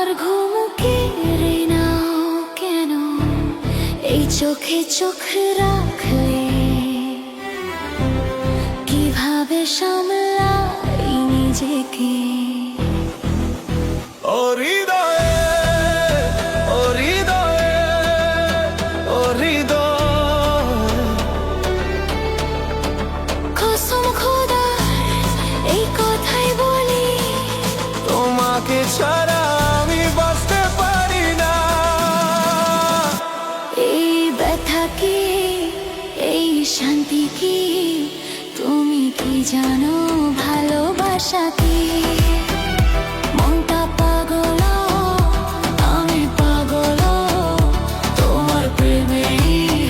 আমার ঘুম কেড়ে নাও কেন, এই চোখে চোখ রাখলে কিভাবে সামলাই নিজেকে। ও হৃদয়ে, ও হৃদয়ে, ও হৃদয়, কসম খোদার এই কথাই বলি, তোমাকে ছাড়া আমি বাঁচতে পারি না। এই ব্যথা কি, এই শান্তি কি, তুমি কি জানো ভালোবাসা কি? মনটা পাগল, আমি পাগল, তোমার প্রেমে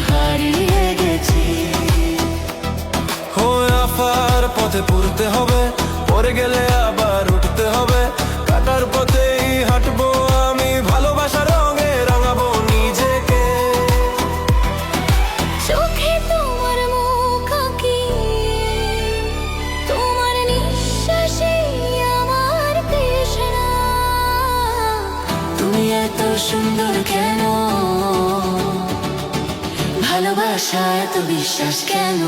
হারিয়ে গেছি। আফার পথে পড়তে হবে, পড়ে গেলে আবার উঠতে হবে। কাটার পথেই হাঁটবো আমি, ভালোবাসার রঙে রাঙাবো নিজেকে। চোখে তোমার মুখ আঁকি, তোমার নিঃশ্বাসে আমার তৃষ্ণা। তুমি এত সুন্দর কেন, ভালোবাসা এত বিশ্বাস কেন?